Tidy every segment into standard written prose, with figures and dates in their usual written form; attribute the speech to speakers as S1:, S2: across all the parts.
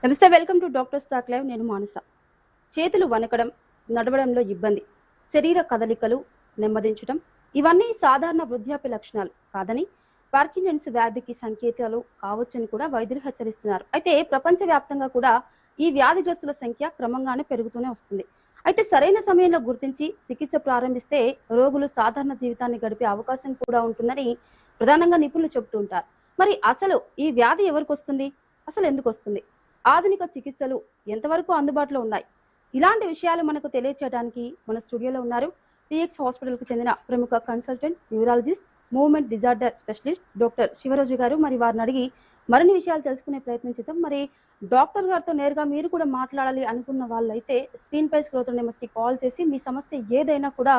S1: నమస్తే, welcome to doctor stock live. నేను మానస. చేతులు వణకడం, నడవడంలో ఇబ్బంది, శరీర కదలికలు నెమ్మదించడం, ఇవన్నీ సాధారణ వృద్ధాప్య లక్షణాలు కాదని, పార్కిన్సన్స్ వ్యాధికి సంకేతాలు కావచ్చని కూడా వైద్యులు హెచ్చరిస్తున్నారు. అయితే ప్రపంచవ్యాప్తంగా కూడా ఈ వ్యాధిగ్రస్తుల సంఖ్య క్రమంగానే పెరుగుతూనే వస్తుంది. అయితే సరైన సమయంలో గుర్తించి చికిత్స ప్రారంభిస్తే రోగులు సాధారణ జీవితాన్ని గడిపే అవకాశం కూడా ఉంటుందని ప్రధానంగా నిపుణులు చెబుతూ ఉంటారు. మరి అసలు ఈ వ్యాధి ఎవరికి వస్తుంది, అసలు ఎందుకు వస్తుంది, ఆధునిక చికిత్సలు ఎంతవరకు అందుబాటులో ఉన్నాయి, ఇలాంటి విషయాలు మనకు తెలియచేయడానికి మన స్టూడియోలో ఉన్నారు టీఎక్స్ హాస్పిటల్కు చెందిన ప్రముఖ consultant, neurologist, movement disorder specialist doctor Shivaroju గారు. మరి వారిని అడిగి మరిన్ని విషయాలు తెలుసుకునే ప్రయత్నం చేద్దాం. మరి డాక్టర్ గారితో నేరుగా మీరు కూడా మాట్లాడాలి అనుకున్న వాళ్ళైతే స్క్రీన్ పై స్క్రోల్ అవుతున్న నెంబర్స్కి కాల్ చేసి మీ సమస్య ఏదైనా కూడా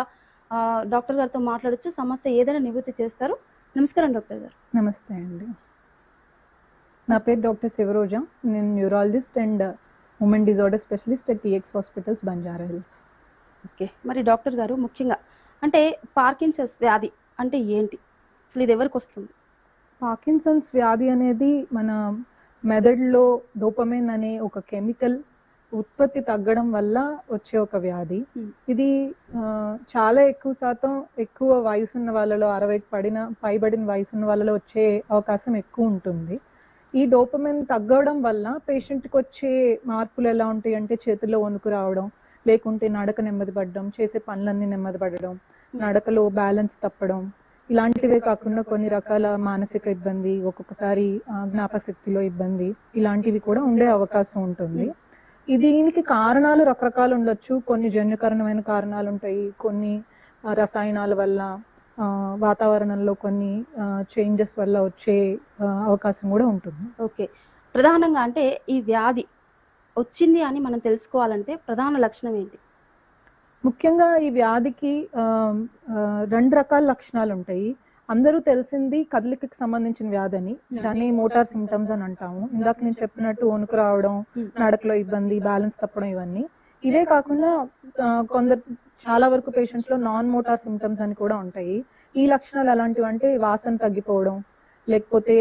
S1: డాక్టర్ గారితో మాట్లాడొచ్చు. సమస్య ఏదైనా నివృత్తి చేస్తారు. నమస్కారం డాక్టర్ గారు.
S2: నమస్తే అండి. నా పేరు డాక్టర్ శివరోజ. నేను neurologist and women disorder specialist at TX hospitals, Banjara hills.
S1: Okay, మరి డాక్టర్ గారు ముఖ్యంగా అంటే పార్కిన్సన్స్ వ్యాధి అంటే ఏంటి, అసలు ఇది ఎవరికి వస్తుంది?
S2: పార్కిన్సన్స్ వ్యాధి అనేది మన మెదడులో డోపమైన్ అనే ఒక కెమికల్ ఉత్పత్తి తగ్గడం వల్ల వచ్చే ఒక వ్యాధి. ఇది చాలా ఎక్కువ శాతం ఎక్కువ వయసు ఉన్న వాళ్ళలో, 60 పైబడిన వయసు ఉన్న వాళ్ళలో వచ్చే అవకాశం ఎక్కువ ఉంటుంది. ఈ డోపమైన్ తగ్గడం వల్ల పేషెంట్కి వచ్చే మార్పులు ఎలా ఉంటాయి అంటే చేతుల్లో వణుకు రావడం, లేకుంటే నడక నెమ్మది పడడం, చేసే పనులన్నీ నెమ్మది పడడం, నడకలో బ్యాలెన్స్ తప్పడం, ఇలాంటివే కాకుండా కొన్ని రకాల మానసిక ఇబ్బంది, ఒక్కొక్కసారి జ్ఞాపశక్తిలో ఇబ్బంది, ఇలాంటివి కూడా ఉండే అవకాశం ఉంటుంది. దీనికి కారణాలు రకరకాలు ఉండొచ్చు. కొన్ని జన్యుకరణమైన కారణాలు ఉంటాయి, కొన్ని రసాయనాల వల్ల, వాతావరణంలో కొన్ని చేంజెస్ వల్ల వచ్చే అవకాశం కూడా ఉంటుంది.
S1: ఓకే, ప్రధానంగా అంటే ఈ వ్యాధి వచ్చింది అని మనం తెలుసుకోవాలంటే ప్రధాన లక్షణం ఏంటి?
S2: ముఖ్యంగా ఈ వ్యాధికి 2 రకాల లక్షణాలు ఉంటాయి. అందరూ తెలిసింది కదలికకి సంబంధించిన వ్యాధి అని, దాన్ని మోటార్ సిమ్టమ్స్ అని అంటాము. ఇందాక నేను చెప్పినట్టు వణుకు రావడం, నడకలో ఇబ్బంది, బ్యాలెన్స్ తప్పడం, ఇవన్నీ. ఇవే కాకుండా చాలా వరకు పేషెంట్స్ లో నాన్ మోటార్ సిమ్టమ్స్ అని కూడా ఉంటాయి. ఈ లక్షణాలు ఎలాంటివి అంటే వాసన తగ్గిపోవడం, లేకపోతే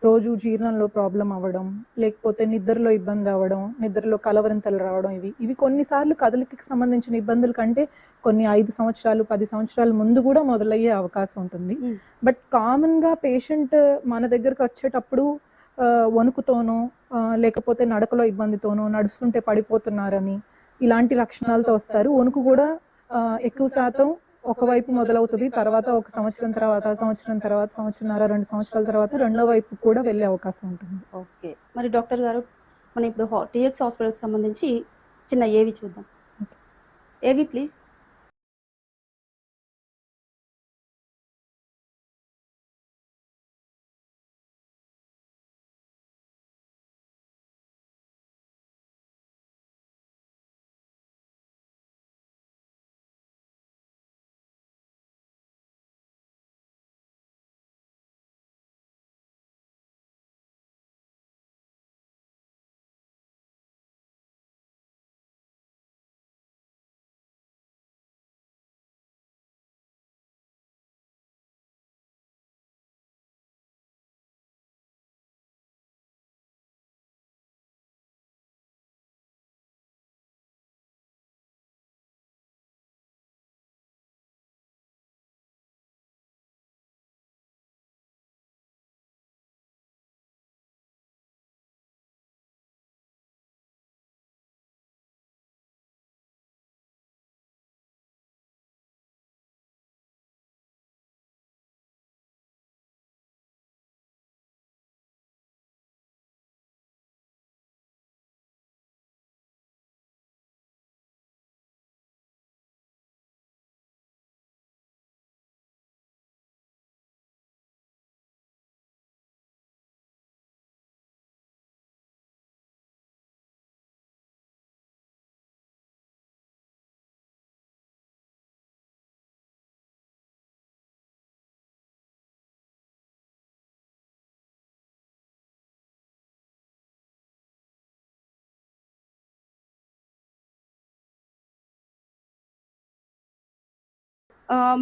S2: రోజు జీర్ణంలో ప్రాబ్లం అవ్వడం, లేకపోతే నిద్రలో ఇబ్బంది అవ్వడం, నిద్రలో కలవరింతలు రావడం, ఇవి కొన్నిసార్లు కదలికకి సంబంధించిన ఇబ్బందుల కంటే కొన్ని 5 సంవత్సరాలు 10 సంవత్సరాల ముందు కూడా మొదలయ్యే అవకాశం ఉంటుంది. బట్ కామన్ గా పేషెంట్ మన దగ్గరకు వచ్చేటప్పుడు వణుకుతోనో, లేకపోతే నడకలో ఇబ్బందితోనో, నడుస్తుంటే పడిపోతున్నారని, ఇలాంటి లక్షణాలతో వస్తారు. వణుకు కూడా ఎక్కువ శాతం ఒకవైపు మొదలవుతుంది, తర్వాత ఒక సంవత్సరం తర్వాత, సంవత్సరంన్నర, 2 సంవత్సరాల తర్వాత రెండో వైపు కూడా వెళ్ళే అవకాశం ఉంటుంది.
S1: ఓకే, మరి డాక్టర్ గారు మనం ఇప్పుడు టీఎక్స్ హాస్పిటల్కి సంబంధించి చిన్న ఏవి చూద్దాం. ఏవి ప్లీజ్.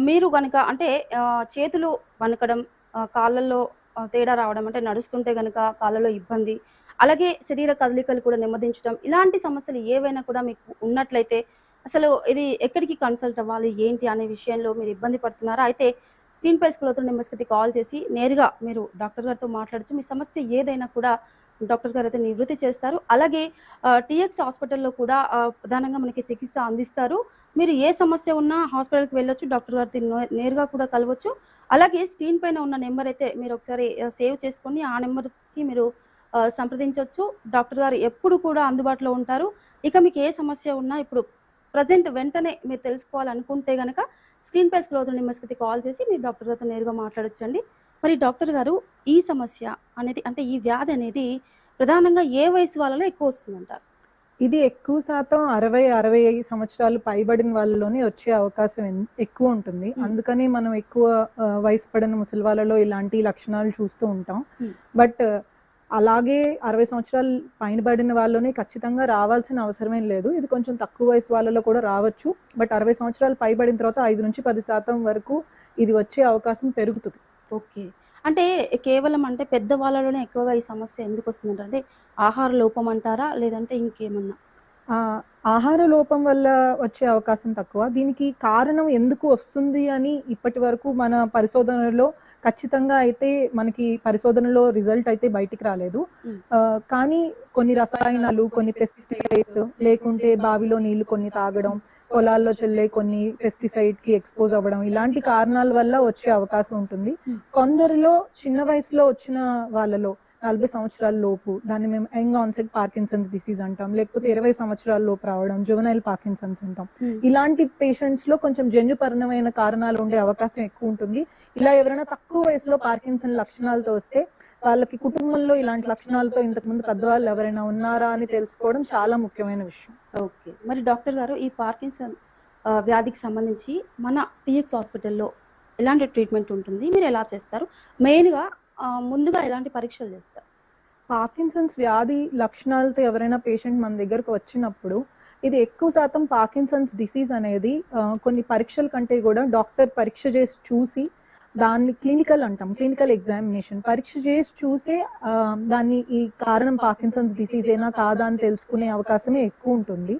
S1: మీరు గనక అంటే చేతులు వణకడం, కాళ్ళల్లో తేడా రావడం, అంటే నడుస్తుంటే గనక కాళ్ళలో ఇబ్బంది, అలాగే శరీర కదలికలు కూడా నెమ్మదించడం, ఇలాంటి సమస్యలు ఏవైనా కూడా మీకు ఉన్నట్లయితే అసలు ఇది ఎక్కడికి కన్సల్ట్ అవ్వాలి, ఏంటి అనే విషయంలో మీరు ఇబ్బంది పడుతున్నారా? అయితే స్క్రీన్ పై స్క్రోల్ అవుతున్న నెంబర్స్‌కి కాల్ చేసి నేరుగా మీరు డాక్టర్ గారితో మాట్లాడొచ్చు. మీ సమస్య ఏదైనా కూడా డాక్టర్ గారైతే నివృత్తి చేస్తారు. అలాగే టీఎక్స్ హాస్పిటల్‌లో కూడా ప్రధానంగా మనకి చికిత్స అందిస్తారు. మీరు ఏ సమస్య ఉన్నా హాస్పిటల్‌కి వెళ్ళొచ్చు. డాక్టర్ గారితో నేరుగా కూడా కలవచ్చు. అలాగే స్క్రీన్ పైన ఉన్న నెంబర్ అయితే మీరు ఒకసారి సేవ్ చేసుకొని ఆ నెంబర్‌కి మీరు సంప్రదించొచ్చు. డాక్టర్ గారు ఎప్పుడు కూడా అందుబాటులో ఉంటారు. ఇక మీకు ఏ సమస్య ఉన్నా ఇప్పుడు ప్రెజెంట్ వెంటనే మీరు తెలుసుకోవాలనుకుంటే గనక స్క్రీన్ పై స్క్రోల్ అవుతున్న నెంబర్స్‌కి కాల్ చేసి మీరు డాక్టర్ గారితో నేరుగా మాట్లాడొచ్చండి. మరి డాక్టర్ గారు ఈ సమస్య అనేది అంటే ఈ వ్యాధి అనేది ప్రధానంగా ఏ వయసు వాళ్ళలో ఎక్కువ వస్తుందంటారు?
S2: ఇది ఎక్కువ శాతం 60 సంవత్సరాలు పైబడిన వాళ్ళలోనే వచ్చే అవకాశం ఎక్కువ ఉంటుంది. అందుకని మనం ఎక్కువ వయసు పడిన ముసలి వాళ్ళలో ఇలాంటి లక్షణాలు చూస్తూ ఉంటాం. బట్ అలాగే 60 సంవత్సరాలు పైన పడిన వాళ్ళలోనే ఖచ్చితంగా రావాల్సిన అవసరమేం లేదు. ఇది కొంచెం తక్కువ వయసు వాళ్ళలో కూడా రావచ్చు. బట్ 60 సంవత్సరాలు పైబడిన తర్వాత 5-10% వరకు ఇది వచ్చే అవకాశం పెరుగుతుంది.
S1: ఓకే. అంటే కేవలం అంటే పెద్దవాళ్ళలోనే ఎక్కువగా ఈ సమస్య ఎందుకొస్తుందంటారు? అంటే ఆహార లోపం అంటారా? లేదంటే ఇంకేమన్నా?
S2: ఆహార లోపం వల్ల వచ్చే అవకాశం తక్కువ. దీనికి కారణం ఎందుకు వస్తుంది అని ఇప్పటి వరకు మన పరిశోధనలో ఖచ్చితంగా అయితే మనకి పరిశోధనలో రిజల్ట్ అయితే బయటికి రాలేదు. కానీ కొన్ని రసాయనాలు, కొన్ని పెస్టిసైడ్స్ లేకుంటే బావిలో నీళ్లు కొన్ని తాగడం, పొలాల్లో చెల్లే కొన్ని పెస్టిసైడ్‌కి ఎక్స్‌పోజ్ అవ్వడం ఇలాంటి కారణాల వల్ల వచ్చే అవకాశం ఉంటుంది. కొందరిలో చిన్న వయసులో వచ్చిన వాళ్ళలో 40 సంవత్సరాల లోపు దాన్ని మేము యంగ్ ఆన్సెట్ పార్కిన్సన్స్ డిసీజ్ అంటాం. లేకపోతే 20 సంవత్సరాల లోపు రావడం జువెనైల్ పార్కిన్సన్స్ అంటాం. ఇలాంటి పేషెంట్స్ లో కొంచెం జన్యుపరమైన కారణాలు ఉండే అవకాశం ఎక్కువ ఉంటుంది. ఇలా ఎవరైనా తక్కువ వయసులో పార్కిన్సన్ లక్షణాలతో వస్తే వాళ్ళకి కుటుంబంలో ఇలాంటి లక్షణాలతో ఇంతకుముందు పెద్దవాళ్ళు ఎవరైనా ఉన్నారా అని తెలుసుకోవడం చాలా ముఖ్యమైన విషయం.
S1: ఓకే. మరి డాక్టర్ గారు ఈ పార్కిన్సన్ వ్యాధికి సంబంధించి మన టీఎక్స్ హాస్పిటల్‌లో ఎలాంటి ట్రీట్మెంట్ ఉంటుంది? మీరు ఎలా చేస్తారు? మెయిన్‌గా ముందుగా ఎలాంటి పరీక్షలు చేస్తారు?
S2: పార్కిన్సన్స్ వ్యాధి లక్షణాలతో ఎవరైనా పేషెంట్ మన దగ్గరకు వచ్చినప్పుడు ఇది ఎక్కువ శాతం పార్కిన్సన్స్ డిసీజ్ అనేది కొన్ని పరీక్షల కంటే కూడా డాక్టర్ పరీక్ష చేసి చూసి దాన్ని క్లినికల్ అంటాం, క్లినికల్ ఎగ్జామినేషన్ పరీక్ష చేసి చూసే దాన్ని ఈ కారణం పార్కిన్సన్స్ డిసీజ్ ఏనా కాదా అని తెలుసుకునే అవకాశమే ఎక్కువ ఉంటుంది.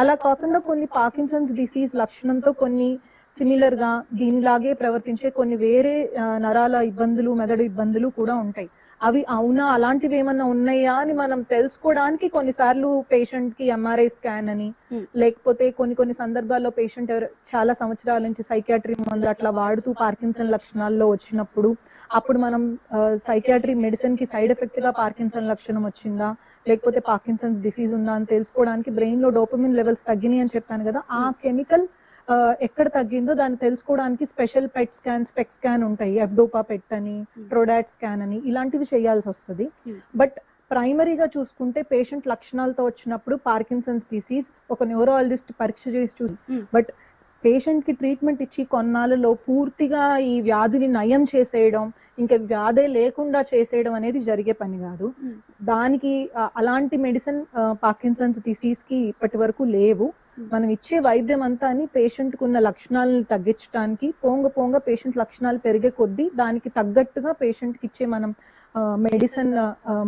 S2: అలా కాకుండా కొన్ని పార్కిన్సన్స్ డిసీజ్ లక్షణంతో కొన్ని సిమిలర్ గా దీనిలాగే ప్రవర్తించే కొన్ని వేరే నరాల ఇబ్బందులు, మెదడు ఇబ్బందులు కూడా ఉంటాయి. అవి అవునా అలాంటివి ఏమన్నా ఉన్నాయా అని మనం తెలుసుకోవడానికి కొన్నిసార్లు పేషెంట్ కి ఎంఆర్ఐ స్కాన్ అని లేకపోతే కొన్ని సందర్భాల్లో పేషెంట్ చాలా సంవత్సరాల నుంచి సైకియాట్రీ మందులు అట్లా వాడుతూ పార్కిన్సన్ లక్షణాల్లో వచ్చినప్పుడు అప్పుడు మనం సైకియాట్రీ మెడిసిన్ కి సైడ్ ఎఫెక్ట్ గా పార్కిన్సన్ లక్షణం వచ్చిందా లేకపోతే పార్కిన్సన్స్ డిసీజ్ ఉందా అని తెలుసుకోవడానికి బ్రెయిన్ లో డోపమిన్ లెవెల్స్ తగ్గినాయి అని చెప్పాను కదా, ఆ కెమికల్ ఎక్కడ తగ్గిందో దాన్ని తెలుసుకోవడానికి special PET scan, spec scan ఉంటాయి. ఎఫ్డోపా పెట్ అని, ట్రోడాట్ స్కాన్ అని ఇలాంటివి చేయాల్సి వస్తుంది. బట్ ప్రైమరీగా చూసుకుంటే పేషెంట్ లక్షణాలతో వచ్చినప్పుడు పార్కిన్సన్స్ డిసీజ్ ఒక న్యూరాలజిస్ట్ పరీక్ష చేసి చూసి బట్ పేషెంట్ కి ట్రీట్మెంట్ ఇచ్చి కొన్నాళ్ళలో పూర్తిగా ఈ వ్యాధిని నయం చేసేయడం, ఇంకా వ్యాధే లేకుండా చేసేయడం అనేది జరిగే పని కాదు. దానికి అలాంటి మెడిసిన్ పార్కిన్సన్స్ డిసీజ్ కి ఇప్పటి వరకు లేవు. మనం ఇచ్చే వైద్యం అంతా పేషెంట్ కు ఉన్న లక్షణాలను తగ్గించడానికి పోంగ పేషెంట్ లక్షణాలు పెరిగే కొద్దీ దానికి తగ్గట్టుగా పేషెంట్ కి ఇచ్చే మనం మెడిసిన్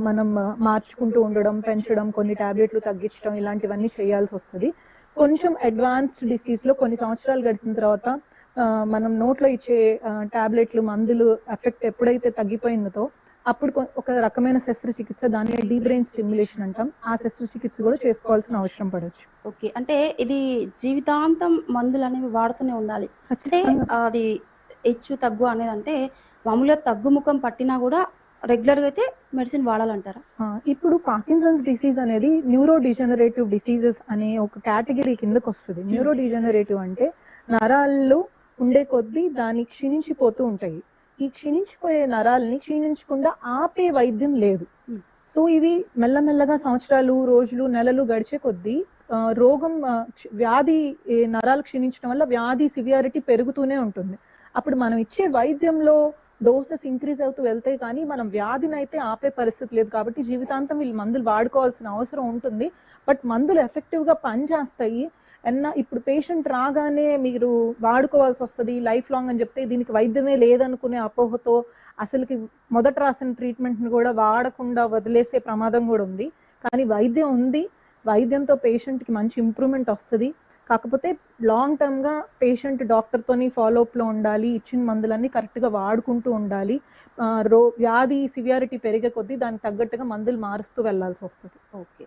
S2: మనం మార్చుకుంటూ ఉండడం, పెంచడం, కొన్ని టాబ్లెట్లు తగ్గించడం ఇలాంటివన్నీ చేయాల్సి వస్తుంది. కొంచెం అడ్వాన్స్డ్ డిసీజ్ లో కొన్ని సంవత్సరాలు గడిచిన తర్వాత మనం నోట్లో ఇచ్చే టాబ్లెట్లు, మందులు ఎఫెక్ట్ ఎప్పుడైతే తగ్గిపోయిందో అప్పుడు ఒక రకమైన శస్త్రచికిత్స, దాన్ని డీప్ బ్రెయిన్ స్టిమ్యులేషన్ అంటాం, ఆ శస్త్రచికిత్స కూడా చేసుకోవాల్సిన అవసరం పడవచ్చు.
S1: ఓకే. అంటే ఇది జీవితాంతం మందులు అనేవి వాడుతూనే ఉండాలి. అంటే అది హెచ్చు తగ్గు అనేది అంటే మామూలుగా తగ్గుముఖం పట్టినా కూడా రెగ్యులర్ గా అయితే మెడిసిన్ వాడాలంటారా?
S2: ఇప్పుడు పార్కిన్సన్స్ డిసీజ్ అనేది న్యూరో డిజనరేటివ్ డిసీజెస్ అనే ఒక కేటగిరీ కిందకు వస్తుంది. న్యూరో డిజనరేటివ్ అంటే నరాల్లో ఉండే కొద్దీ దాన్ని క్షీణించిపోతూ ఉంటాయి. ఈ క్షీణించిపోయే నరాలని క్షీణించకుండా ఆపే వైద్యం లేదు. సో ఇవి మెల్లమెల్లగా సంవత్సరాలు, రోజులు, నెలలు గడిచే కొద్దీ రోగం వ్యాధి నరాలు క్షీణించడం వల్ల వ్యాధి సివియారిటీ పెరుగుతూనే ఉంటుంది. అప్పుడు మనం ఇచ్చే వైద్యంలో డోసెస్ ఇంక్రీజ్ అవుతూ వెళ్తే కానీ మనం వ్యాధిని అయితే ఆపే పరిస్థితి లేదు. కాబట్టి జీవితాంతం వీళ్ళు మందులు వాడుకోవాల్సిన అవసరం ఉంటుంది. బట్ మందులు ఎఫెక్టివ్ గా పనిచేస్తాయి. ఇప్పుడు పేషెంట్ రాగానే మీరు వాడుకోవాల్సి వస్తుంది లైఫ్ లాంగ్ అని చెప్తే దీనికి వైద్యమే లేదనుకునే అపోహతో అసలుకి మొదట రాసిన ట్రీట్మెంట్ ని కూడా వాడకుండా వదిలేసే ప్రమాదం కూడా ఉంది. కానీ వైద్యం ఉంది, వైద్యంతో పేషెంట్ కి మంచి ఇంప్రూవ్మెంట్ వస్తుంది. కాకపోతే లాంగ్ టర్మ్ గా పేషెంట్ డాక్టర్ తోని ఫాలో అప్ లో ఉండాలి, ఇచ్చిన మందులన్నీ కరెక్ట్ గా వాడుకుంటూ ఉండాలి. వ్యాధి సివియారిటీ పెరిగే కొద్దీ దానికి తగ్గట్టుగా మందులు మారుస్తూ వెళ్లాల్సి వస్తుంది.
S1: ఓకే.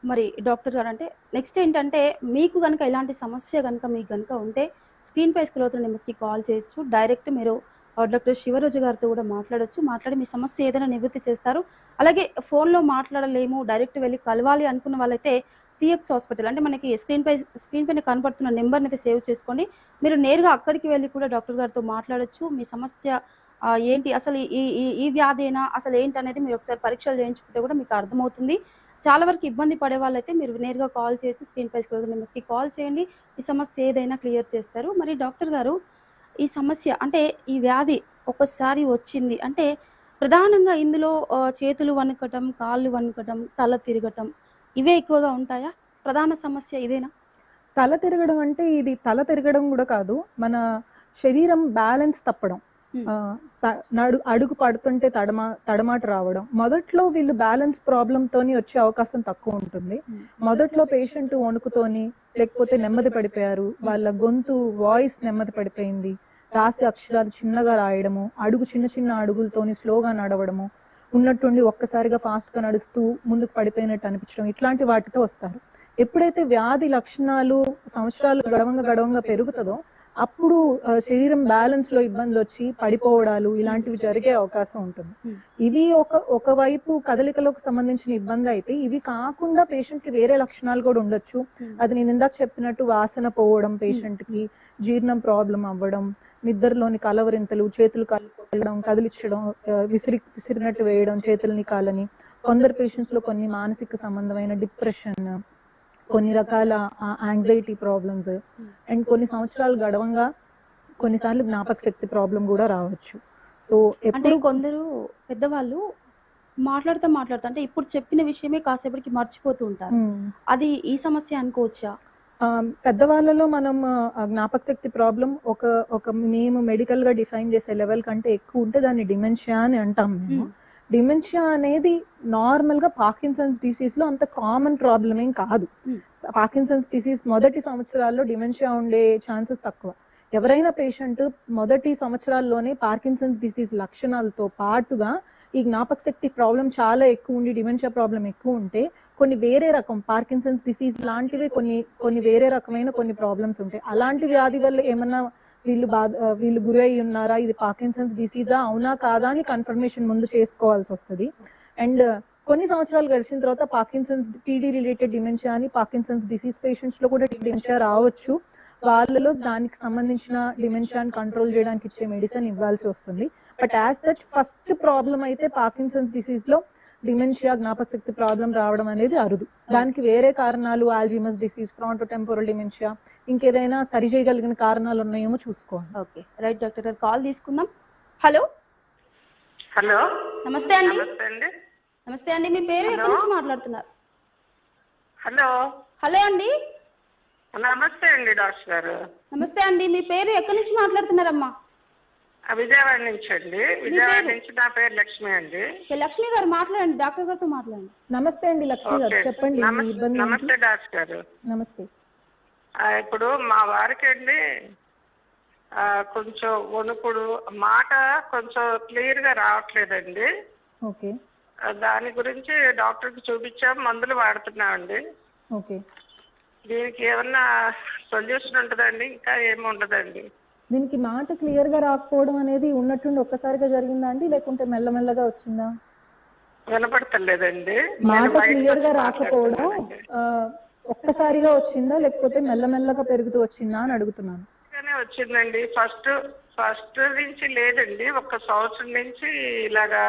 S1: మరి డాక్టర్ గారు అంటే నెక్స్ట్ ఏంటంటే మీకు కనుక ఇలాంటి సమస్య కనుక మీకు కనుక ఉంటే స్క్రీన్ పై స్క్రోల్ అవుతున్న నెంబర్స్కి కాల్ చేయొచ్చు. డైరెక్ట్ మీరు డాక్టర్ శివరోజు గారితో కూడా మాట్లాడొచ్చు. మాట్లాడి మీ సమస్య ఏదైనా నివృత్తి చేస్తారు. అలాగే ఫోన్లో మాట్లాడలేము, డైరెక్ట్ వెళ్ళి కలవాలి అనుకున్న వాళ్ళైతే టీఎక్స్ హాస్పిటల్ అంటే మనకి స్క్రీన్ పైన కనపడుతున్న నెంబర్ని అయితే సేవ్ చేసుకోండి. మీరు నేరుగా అక్కడికి వెళ్ళి కూడా డాక్టర్ గారితో మాట్లాడొచ్చు. మీ సమస్య ఏంటి, అసలు ఈ ఈ ఈ వ్యాధేనా, అసలు ఏంటి అనేది మీరు ఒకసారి పరీక్షలు చేయించుకుంటే కూడా మీకు అర్థమవుతుంది. చాలా వరకు ఇబ్బంది పడే వాళ్ళైతే మీరు నేరుగా కాల్ చేయొచ్చు. స్క్రీన్ పై స్క్రోల్ నెంబర్స్కి కాల్ చేయండి. ఈ సమస్య ఏదైనా క్లియర్ చేస్తారు. మరి డాక్టర్ గారు ఈ సమస్య అంటే ఈ వ్యాధి ఒక్కసారి వచ్చింది అంటే ప్రధానంగా ఇందులో చేతులు వణకటం, కాళ్ళు వణకటం, తల తిరగటం ఇవే ఎక్కువగా ఉంటాయా? ప్రధాన సమస్య ఇదేనా?
S2: తల తిరగడం అంటే ఇది తల తిరగడం కూడా కాదు, మన శరీరం బ్యాలెన్స్ తప్పడం. అడుగు పడుతుంటే తడమాట రావడం. మొదట్లో వీళ్ళు బ్యాలెన్స్ ప్రాబ్లమ్ తోని వచ్చే అవకాశం తక్కువ ఉంటుంది. మొదట్లో పేషెంట్ వణుకుతోని లేకపోతే నెమ్మది పడిపోయారు, వాళ్ళ గొంతు వాయిస్ నెమ్మది పడిపోయింది, రాసే అక్షరాలు చిన్నగా రాయడము, చిన్న చిన్న అడుగులతోని స్లోగా నడవడము, ఉన్నట్టుండి ఒక్కసారిగా ఫాస్ట్ గా నడుస్తూ ముందుకు పడిపోయినట్టు అనిపించడం, ఇట్లాంటి వాటితో వస్తారు. ఎప్పుడైతే వ్యాధి లక్షణాలు సంవత్సరాలు గడవంగా పెరుగుతుందో అప్పుడు శరీరం బ్యాలెన్స్ లో ఇబ్బందులు వచ్చి పడిపోవడాలు ఇలాంటివి జరిగే అవకాశం ఉంటుంది. ఇవి ఒకవైపు కదలికలకు సంబంధించిన ఇబ్బంది అయితే, ఇవి కాకుండా పేషెంట్ కి వేరే లక్షణాలు కూడా ఉండొచ్చు. అది నేను ఇందాక చెప్పినట్టు వాసన పోవడం, పేషెంట్ కి జీర్ణం ప్రాబ్లం అవ్వడం, నిద్రలోని కలవరింతలు, చేతులు కాళ్ళడం, కదిలించడం, విసిరినట్టు వేయడం చేతులని కాళ్ళని. కొందరు పేషెంట్స్ లో కొన్ని మానసిక సంబంధమైన డిప్రెషన్, కొన్ని రకాల యాంగ్జైటీ ప్రాబ్లమ్స్, అండ్ కొన్ని సంవత్సరాలు గడవంగా కొన్నిసార్లు జ్ఞాపక శక్తి ప్రాబ్లం కూడా రావచ్చు. సో
S1: అంటే కొందరు పెద్దవాళ్ళు మాట్లాడుతూ అంటే ఇప్పుడు చెప్పిన విషయమే కాసేపటికి మర్చిపోతూ ఉంటారు. అది ఈ సమస్య అనుకోవచ్చా?
S2: పెద్దవాళ్ళలో మనం జ్ఞాపక శక్తి ప్రాబ్లం ఒక మేము మెడికల్ గా డిఫైన్ చేసే లెవెల్ కంటే ఎక్కువ ఉంటే దాన్ని డిమెన్షియా అని అంటాం మేము. డిమెన్షియా అనేది నార్మల్ గా పార్కిన్సన్స్ డిసీజ్ లో అంత కామన్ ప్రాబ్లం ఏం కాదు. పార్కిన్సన్స్ డిసీజ్ మొదటి సంవత్సరాల్లో డిమెన్షియా ఉండే ఛాన్సెస్ తక్కువ. ఎవరైనా పేషెంట్ మొదటి సంవత్సరాల్లోనే పార్కిన్సన్స్ డిసీజ్ లక్షణాలతో పాటుగా ఈ జ్ఞాపక శక్తి ప్రాబ్లం చాలా ఎక్కువ ఉండి డిమెన్షియా ప్రాబ్లం ఎక్కువ ఉంటే కొన్ని వేరే రకం పార్కిన్సన్స్ డిసీజ్ లాంటివి కొన్ని వేరే రకమైన కొన్ని ప్రాబ్లమ్స్ ఉంటాయి. అలాంటి వ్యాధి వల్ల ఏమన్నా వీళ్ళు గురి అయి ఉన్నారా, ఇది పార్కిన్సన్స్ డిసీజా అవునా కాదా అని కన్ఫర్మేషన్ ముందు చేసుకోవాల్సి వస్తుంది. అండ్ కొన్ని సంవత్సరాలు గడిచిన తర్వాత పార్కిన్సన్స్ పీడీ రిలేటెడ్ డిమెన్షియా అని పార్కిన్సన్స్ డిసీజ్ పేషెంట్స్ లో కూడా డిమెన్షియా రావచ్చు. వాళ్ళలో దానికి సంబంధించిన డిమెన్షియాని కంట్రోల్ చేయడానికి ఇచ్చే మెడిసిన్ ఇవ్వాల్సి వస్తుంది. But as such first problem అయితే పార్కిన్సన్స్ డిసీజ్ లో డిమెన్షియా జ్ఞాపక శక్తి ప్రాబ్లం రావడం అనేది అరుదు. దానికి వేరే కారణాలు ఆల్జీమస్ డిసీజ్, ఫ్రాంటోటెంపోరల్ డిమెన్షియా, ఇంకేదైనా సరి చేయగలిగిన కారణాలు ఉన్నాయేమో చూసుకోవాలి.
S1: ఓకే రైట్ డాక్టర్ గారు, కాల్ తీసుకుందాం. హలో
S3: హలో,
S1: నమస్తే అండి. నమస్తే అండి, మీ పేరు ఎక్కడి నుంచి మాట్లాడుతున్నారు?
S3: హలో
S1: హలో అండి.
S3: నమస్తే అండి డాక్టర్ గారు.
S1: నమస్తే అండి, మీ పేరు ఎక్కడి నుంచి మాట్లాడుతున్నారమ్మా?
S3: విజయవాడ నుంచి అండి. విజయవాడ నుంచి. నా పేరు లక్ష్మి అండి.
S1: లక్ష్మి గారు మాట్లాడండి, డాక్టర్ గారితో మాట్లాడండి.
S2: నమస్తే అండి లక్ష్మి గారు, చెప్పండి.
S3: నమస్తే డాక్టర్ గారు.
S2: నమస్తే.
S3: ఇప్పుడు మా వారికి అండి కొంచెం వణుకుడు, మాట కొంచెం క్లియర్ గా రావట్లేదండి.
S2: ఓకే.
S3: దాని గురించి డాక్టర్ కి చూపించాం, మందులు వాడుతున్నామండి.
S2: ఓకే.
S3: దీనికి ఏమన్నా సొల్యూషన్ ఉంటుందండి? ఇంకా ఏమి ఉండదండి?
S2: దీనికి మాట క్లియర్ గా రాకపోవడం అనేది ఉన్నట్టుండి ఒక్కసారిగా జరిగిందా అండి, లేకుంటే మెల్లమెల్లగా వచ్చిందా?
S3: వినపడతలేదండి.
S2: మాట క్లియర్ గా రాకపోవడం ఒక్కసారిగా వచ్చిందా లేకపోతే మెల్లమెల్లగా పెరుగుతూ వచ్చిందా అని అడుగుతున్నాను.
S3: వచ్చిందండి. ఫస్ట్ నుంచి లేదండి, ఒక సంవత్సరం నుంచి ఇలాగా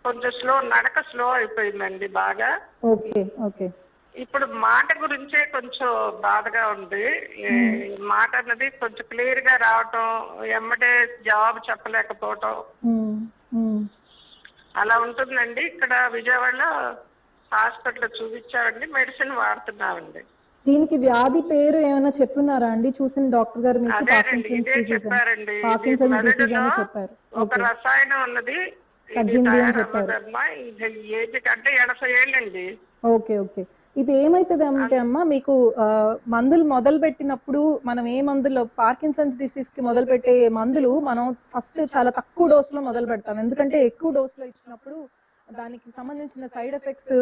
S3: కొంచెం నడక స్లో అయిపోయిందండి బాగా.
S2: ఓకే. ఓకే.
S3: ఇప్పుడు మాట గురించే కొంచెం బాధగా ఉంది. మాట అన్నది కొంచెం క్లియర్ గా రావటం, ఎమ్మటే జవాబు చెప్పలేకపోవటం అలా ఉంటుందండి. ఇక్కడ విజయవాడలో హాస్పిటల్ చూపించామండి, మెడిసిన్ వాడుతున్నామండి.
S2: దీనికి వ్యాధి పేరు ఏమైనా చెప్పున్నారా అండి? చూసిన డాక్టర్ గారు మీకు
S3: అదేనండి,
S2: పార్కిన్సన్స్
S3: ఇదే
S2: డిసీజ్ అని
S3: చెప్పారండి. ఇది
S2: పార్కిన్సన్స్ డిసీజ్
S3: మెదడులో
S2: అని చెప్పారు.
S3: ఒక
S2: ఓకే,
S3: రసాయనం ఉన్నది, ఇది
S2: తగ్గింది అని చెప్పారు.
S3: తయారవ్వదమ్మా. ఇది ఏజ్ అంటే 80 ఏళ్ళండి.
S2: Okay okay. ఇది ఏమైతుంది అంటే అమ్మా, మీకు మందులు మొదలు పెట్టినప్పుడు మనం ఏ మందులు పార్కిన్సన్స్ డిసీజ్ కి మొదలు పెట్టే మందులు మనం ఫస్ట్ చాలా తక్కువ డోసులో మొదలు పెడతాం. ఎందుకంటే ఎక్కువ డోసులో ఇచ్చినప్పుడు దానికి సంబంధించిన సైడ్ ఎఫెక్ట్స్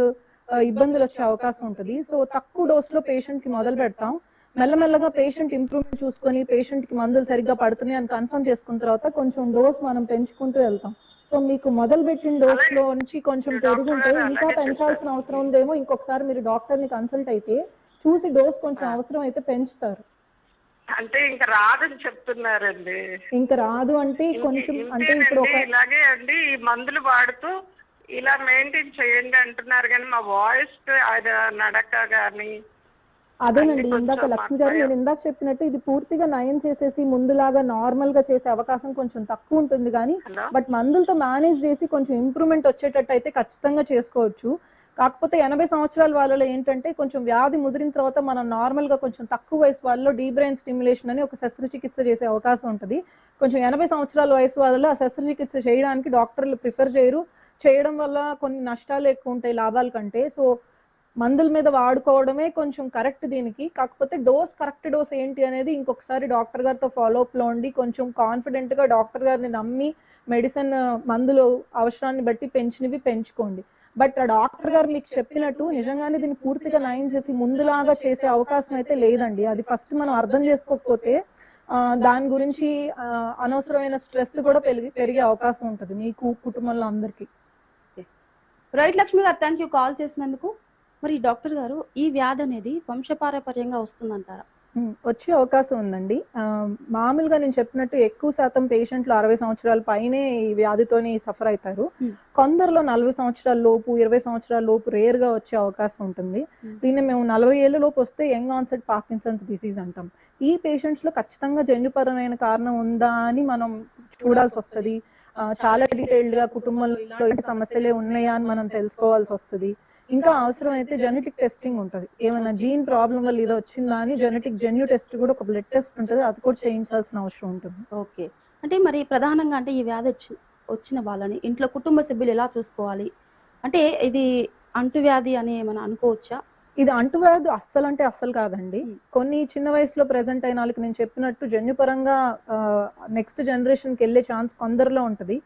S2: ఇబ్బందులు వచ్చే అవకాశం ఉంటుంది. సో తక్కువ డోసులో పేషెంట్ కి మొదలు పెడతాం. మెల్లమెల్లగా పేషెంట్ ఇంప్రూవ్మెంట్ చూసుకొని పేషెంట్ కి మందులు సరిగ్గా పడుతున్నాయి అని కన్ఫర్మ్ చేసుకున్న తర్వాత కొంచెం డోస్ మనం పెంచుకుంటూ వెళ్తాం. సో మీకు మొదలు పెట్టిన డోస్ లో నుంచి కొంచెం పెరుగుంటే ఇంకా పెంచాల్సిన అవసరం ఉందేమో, ఇంకొకసారి మీరు డాక్టర్ ని కన్సల్ట్ అయితే చూసి డోస్ కొంచెం అవసరం అయితే పెంచుతారు.
S3: అంటే ఇంకా రాదని చెప్తున్నారండి.
S2: ఇంకా రాదు అంటే కొంచెం అంటే ఇప్పుడు
S3: ఇలాగే అండి, ఈ మందులు వాడుతూ ఇలా మెయింటైన్ చేయండి అంటున్నారు, కానీ మా వాయిస్ ఆయన నడక గాని
S2: అదేనండి ఇందాక లక్ష్మి గారు నేను ఇందాక చెప్పినట్టు ఇది పూర్తిగా నయం చేసేసి ముందులాగా నార్మల్ గా చేసే అవకాశం కొంచెం తక్కువ ఉంటుంది కానీ బట్ మందులతో మేనేజ్ చేసి కొంచెం ఇంప్రూవ్మెంట్ వచ్చేటట్టు అయితే ఖచ్చితంగా చేసుకోవచ్చు. కాకపోతే 80 సంవత్సరాల వాళ్ళలో ఏంటంటే కొంచెం వ్యాధి ముదిరిన తర్వాత మనం నార్మల్ గా కొంచెం తక్కువ వయసు వాళ్ళలో డీ బ్రెయిన్ స్టిమ్యులేషన్ అని ఒక శస్త్రచికిత్స చేసే అవకాశం ఉంటుంది. కొంచెం 80 సంవత్సరాల వయసు వాళ్ళలో ఆ శస్త్రచికిత్స చేయడానికి డాక్టర్లు ప్రిఫర్ చేయరు. చేయడం వల్ల కొన్ని నష్టాలు ఎక్కువ ఉంటాయి లాభాల కంటే. సో మందుల మీద వాడుకోవడమే కొంచెం కరెక్ట్ దీనికి. కాకపోతే డోస్ కరెక్ట్ డోస్ ఏంటి అనేది ఇంకొకసారి డాక్టర్ గారితో ఫాలోఅప్ లో ఉండి కొంచెం కాన్ఫిడెంట్ గా డాక్టర్ గారిని నమ్మి మెడిసిన్ మందులు అవసరాన్ని బట్టి పెంచినవి పెంచుకోండి. బట్ ఆ డాక్టర్ గారు మీకు చెప్పినట్టు నిజంగానే దీన్ని పూర్తిగా నయం చేసి ముందులాగా చేసే అవకాశం అయితే లేదండి. అది ఫస్ట్ మనం అర్థం చేసుకోకపోతే దాని గురించి అనవసరమైన స్ట్రెస్ కూడా పెరిగే అవకాశం ఉంటుంది మీకు కుటుంబంలో అందరికి.
S1: రైట్ లక్ష్మి గారు, థ్యాంక్ యూ కాల్ చేసినందుకు. మరి డాక్టర్ గారు, ఈ వ్యాధి అనేది వంశపారపర్యంగా వస్తుందంటారా?
S2: వచ్చే అవకాశం ఉందండి. మామూలుగా నేను చెప్పినట్టు ఎక్కువ శాతం పేషెంట్లు 60 సంవత్సరాల పైనే ఈ వ్యాధితోని సఫర్ అవుతారు. కొందరిలో 40 సంవత్సరాల లోపు 20 సంవత్సరాల లోపు రేర్ గా వచ్చే అవకాశం ఉంటుంది. దీన్ని మేము 40 ఏళ్ల లోపు వస్తే యంగ్ ఆన్సెట్ పార్కిన్సన్స్ డిసీజ్ అంటాం. ఈ పేషెంట్స్ లో ఖచ్చితంగా జన్యుపరమైన కారణం ఉందా అని మనం చూడాల్సి వస్తుంది. చాలా డీటెయిల్డ్ గా కుటుంబంలో ఇలాంటి సమస్యలే ఉన్నాయా అని మనం తెలుసుకోవాల్సి వస్తుంది. ఇంకా అవసరం అయితే జెనెటిక్ టెస్టింగ్ ఉంటుంది. ఏమైనా జీన్ ప్రాబ్లం వల్ల ఇది వచ్చిందా అని జెనెటిక్ జెన్యూ టెస్ట్ కూడా ఒక బ్లడ్ టెస్ట్ ఉంటుంది, అది కూడా చేయించాల్సిన అవసరం ఉంటుంది.
S1: ఓకే, అంటే మరి ప్రధానంగా అంటే ఈ వ్యాధి వచ్చిన వాళ్ళని ఇంట్లో కుటుంబ సభ్యులు ఎలా చూసుకోవాలి? అంటే ఇది అంటువ్యాధి అని మనం అనుకోవచ్చా?
S2: ఇది అంటువ్యాధి అస్సలు అంటే అస్సలు కాదండి. కొన్ని చిన్న వయసులో ప్రెసెంట్ అయిన వాళ్ళకి నేను చెప్పినట్టు జన్యుపరంగా నెక్స్ట్ జనరేషన్ కి వెళ్ళే ఛాన్స్ కొందరిలో ఉంటది,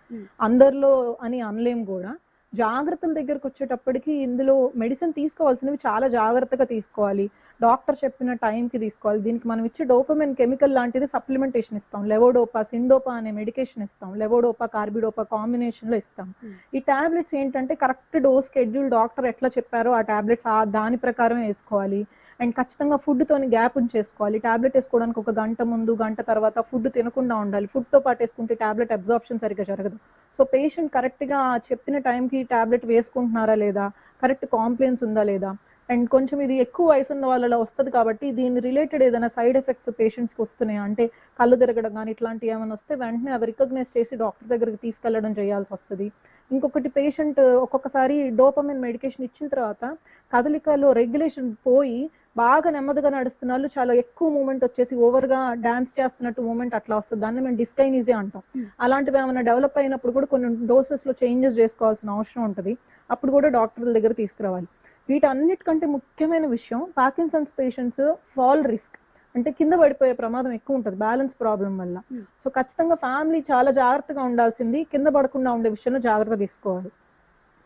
S2: అందరిలో అని అనలేం కూడా. జాగ్రత్తల దగ్గరకు వచ్చేటప్పటికి ఇందులో మెడిసిన్ తీసుకోవాల్సినవి చాలా జాగ్రత్తగా తీసుకోవాలి. డాక్టర్ చెప్పిన టైంకి తీసుకోవాలి. దీనికి మనం ఇచ్చే డోపమైన్ కెమికల్ లాంటిది సప్లిమెంటేషన్ ఇస్తాం. లెవోడోపా, సిండోపా అనే మెడికేషన్ ఇస్తాం. లెవోడోపా కార్బిడోపా కాంబినేషన్ లో ఇస్తాం. ఈ టాబ్లెట్స్ ఏంటంటే కరెక్ట్ డోస్ స్కెడ్యూల్ డాక్టర్ ఎట్లా చెప్పారో ఆ టాబ్లెట్స్ దాని ప్రకారం వేసుకోవాలి. అండ్ ఖచ్చితంగా ఫుడ్ తోని గ్యాప్ ఉంచేసుకోవాలి. టాబ్లెట్ వేసుకోవడానికి ఒక గంట ముందు గంట తర్వాత ఫుడ్ తినకుండా ఉండాలి. ఫుడ్ తో పాటు వేసుకుంటే టాబ్లెట్ అబ్జార్ప్షన్ సరిగ్గా జరగదు. సో పేషెంట్ కరెక్ట్ గా చెప్పిన టైంకి టాబ్లెట్ వేసుకుంటున్నారా లేదా, కరెక్ట్ కాంప్లైన్స్ ఉందా లేదా, అండ్ కొంచెం ఇది ఎక్కువ వయసు ఉన్న వాళ్ళలో వస్తుంది కాబట్టి దీని రిలేటెడ్ ఏదైనా సైడ్ ఎఫెక్ట్స్ పేషెంట్స్కి వస్తున్నాయి అంటే కళ్ళు తిరగడం కానీ ఇట్లాంటివి ఏమైనా వస్తే వెంటనే అవి రికగ్నైజ్ చేసి డాక్టర్ దగ్గరికి తీసుకెళ్లడం చేయాల్సి వస్తుంది. ఇంకొకటి పేషెంట్ ఒక్కొక్కసారి డోపమైన్ మెడికేషన్ ఇచ్చిన తర్వాత కదలికలో రెగ్యులేషన్ పోయి బాగా నెమ్మదిగా నడుస్తున్న వాళ్ళు చాలా ఎక్కువ మూమెంట్ వచ్చేసి ఓవర్గా డాన్స్ చేస్తున్నట్టు మూమెంట్ అట్లా వస్తుంది. దాన్ని మేము డిస్కైనీజియా అంటాం. అలాంటివి ఏమైనా డెవలప్ అయినప్పుడు కూడా కొన్ని డోసెస్ లో చేంజెస్ చేసుకోవాల్సిన అవసరం ఉంటుంది. అప్పుడు కూడా డాక్టర్ల దగ్గర తీసుకురావాలి. వీటన్నిటికంటే ముఖ్యమైన విషయం పార్కిన్సన్స్ పేషెంట్స్ ఫాల్ రిస్క్, అంటే కింద పడిపోయే ప్రమాదం ఎక్కువ ఉంటుంది బ్యాలెన్స్ ప్రాబ్లం వల్ల. సో ఖచ్చితంగా ఫ్యామిలీ చాలా జాగ్రత్తగా ఉండాల్సింది, కింద పడకుండా ఉండే విషయంలో జాగ్రత్త తీసుకోవాలి.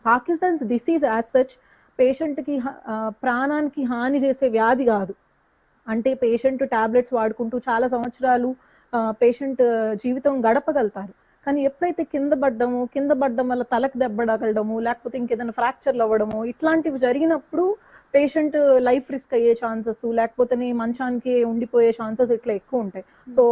S2: పార్కిన్సన్స్ డిసీజ్ యాజ్ సచ్ పేషెంట్కి ప్రాణానికి హాని చేసే వ్యాధి కాదు. అంటే పేషెంట్ టాబ్లెట్స్ వాడుకుంటూ చాలా సంవత్సరాలు పేషెంట్ జీవితం గడపగలుగుతారు. కానీ ఎప్పుడైతే కింద పడ్డం వల్ల తలకు దెబ్బ తగలడము, లేకపోతే ఇంకేదైనా ఫ్రాక్చర్లు అవ్వడము ఇట్లాంటివి జరిగినప్పుడు పేషెంట్ లైఫ్ రిస్క్ అయ్యే ఛాన్సెస్, లేకపోతే మంచానికి ఉండిపోయే ఛాన్సెస్ ఇట్లా ఎక్కువ ఉంటాయి. సో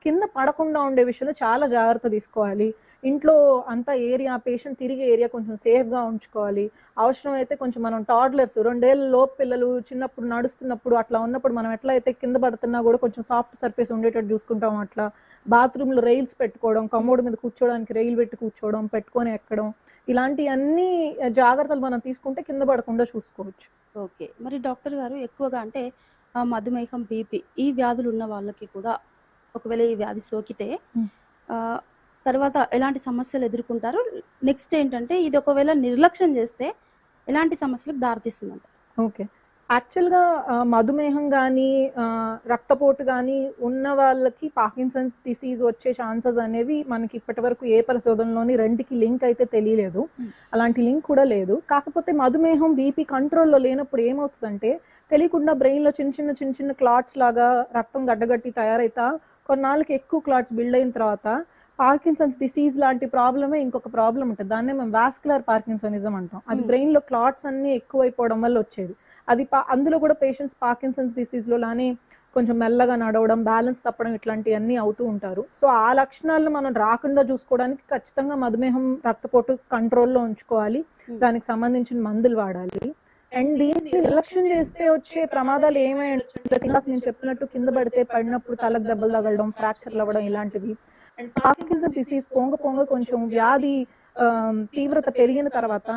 S2: కింద పడకుండా ఉండే విషయంలో చాలా జాగ్రత్త తీసుకోవాలి. ఇంట్లో అంతా ఏరియా పేషెంట్ తిరిగే ఏరియా కొంచెం సేఫ్గా ఉంచుకోవాలి. అవసరం అయితే కొంచెం మనం టాడ్లర్స్ 2 ఏళ్ళ లోపు పిల్లలు చిన్నప్పుడు నడుస్తున్నప్పుడు అట్లా ఉన్నప్పుడు మనం ఎట్లా అయితే కింద పడుతున్నా కూడా కొంచెం సాఫ్ట్ సర్ఫేస్ ఉండేటట్టు చూసుకుంటాం. అట్లా బాత్రూంలో రైల్స్ పెట్టుకోవడం, కమోడ్ మీద కూర్చోడానికి రైలు పెట్టి కూర్చోవడం, పెట్టుకొని ఎక్కడం, ఇలాంటి అన్ని జాగ్రత్తలు మనం తీసుకుంటే కింద పడకుండా చూసుకోవచ్చు.
S1: ఓకే, మరి డాక్టర్ గారు ఎక్కువగా అంటే మధుమేహం, బీపీ ఈ వ్యాధులు ఉన్న వాళ్ళకి కూడా ఒకవేళ ఈ వ్యాధి సోకితే
S2: Hmm.
S1: ఆ, తర్వాత ఎలాంటి సమస్యలు ఎదుర్కొంటారు? నెక్స్ట్ ఏంటంటే ఇది ఒకవేళ నిర్లక్ష్యం చేస్తే ఎలాంటి సమస్యలకు దారితీస్తుందంట?
S2: ఓకే. యాక్చువల్‌గా మధుమేహం గానీ, రక్తపోటు గానీ ఉన్న వాళ్ళకి పార్కిన్సన్స్ డిసీజ్ వచ్చే ఛాన్సెస్ అనేవి మనకి ఇప్పటివరకు ఏ పరిశోధనలోని రెండికి లింక్ అయితే తెలియలేదు. అలాంటి లింక్ కూడా లేదు. కాకపోతే మధుమేహం, బీపీ కంట్రోల్‌లో లేనప్పుడు ఏమవుతదంటే తెలియకుండా బ్రెయిన్‌లో చిన్న చిన్న క్లాట్స్ లాగా రక్తం గడ్డగట్టి తయారైతా కొన్నాళ్ళకి ఎక్కువ క్లాట్స్ బిల్డ్ అయిన తర్వాత పార్కిన్సన్స్ డిసీజ్ లాంటి ప్రాబ్లమే ఇంకొక ప్రాబ్లమ్ ఉంటది. దాన్నే మేము వాస్కులర్ పార్కిన్సోనిజం అంటాం. అది బ్రెయిన్‌లో క్లాట్స్ అన్నీ ఎక్కువైపోవడం వల్ల వచ్చేది. అది అందులో కూడా పేషెంట్స్ పార్కిన్సన్స్ డిసీజ్‌లో లానే కొంచెం మెల్లగా నడవడం, బ్యాలెన్స్ తప్పడం ఇట్లాంటియన్నీ అవుతూ ఉంటారు. సో ఆ లక్షణాలను మనం రాకుండా చూసుకోవడానికి ఖచ్చితంగా మధుమేహం, రక్తపోటు కంట్రోల్‌లో ఉంచుకోవాలి. దానికి సంబంధించిన మందులు వాడాలి. అండ్ దీన్ని నిర్లక్ష్యం చేస్తే వచ్చే ప్రమాదాలు ఏమైనా ఇందాక నేను చెప్పినట్టు కింద పడితే పడినప్పుడు తలకు దెబ్బలు తగలడం, ఫ్రాక్చర్లు అవ్వడం ఇలాంటివి. అండ్ పార్కిన్సన్స్ డిసీజ్ పొంగ కొంచెం వ్యాధి తీవ్రత పెరిగిన తర్వాత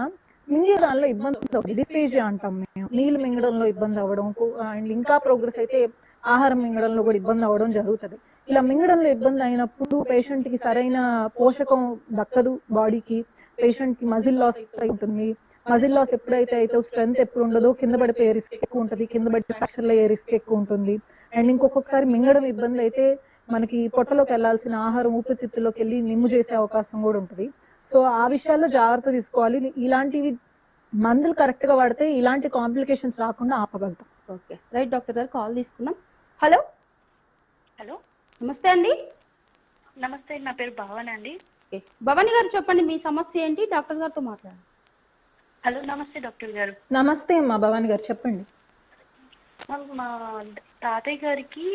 S2: మింగే దానిలో ఇబ్బంది అవుతుంది. డిస్ఫేజియా అంటాం మేము. నీళ్లు మింగడంలో ఇబ్బంది అవ్వడం, అండ్ ఇంకా ప్రోగ్రెస్ అయితే ఆహారం మింగడంలో కూడా ఇబ్బంది అవ్వడం జరుగుతుంది. ఇలా మింగడంలో ఇబ్బంది అయినప్పుడు పేషెంట్ కి సరైన పోషకం దక్కదు బాడీకి. పేషెంట్ కి మజిల్ లాస్ ఉంటుంది. మజిల్ లాస్ ఎప్పుడైతే అయితే స్ట్రెంత్ ఎప్పుడు ఉండదో కింద పడిపోయే రిస్క్ ఎక్కువ ఉంటుంది. కింద పడి ఫ్రాక్చర్లు అయ్యే రిస్క్ ఎక్కువ ఉంటుంది. అండ్ ఇంకొకసారి మింగడం ఇబ్బంది అయితే మనకి పొట్టలోకి వెళ్లాల్సిన ఆహారం ఊపిరితిత్తులోకి వెళ్ళి నిమ్ము చేసే అవకాశం కూడా ఉంటుంది. సో ఆ విషయాల్లో జాగ్రత్త తీసుకోవాలి. ఇలాంటివి మందులు కరెక్ట్ గా వాడితే ఇలాంటి కాంప్లికేషన్స్ రాకుండా ఆపగలుగుతాం.
S1: ఓకే, రైట్ డాక్టర్ గారు, కాల్ తీసుకుందాం. హలో
S4: హలో,
S1: నమస్తే అండి.
S4: నమస్తే. నా పేరు భావన అండి.
S1: ఓకే, భవాని గారు చెప్పండి, మీ సమస్య ఏంటి? డాక్టర్ గారితో మాట్లాడండి.
S4: హలో, నమస్తే డాక్టర్ గారు.
S2: నమస్తే అమ్మా భవాని గారు, చెప్పండి.
S4: మా తాతయ్య గారికి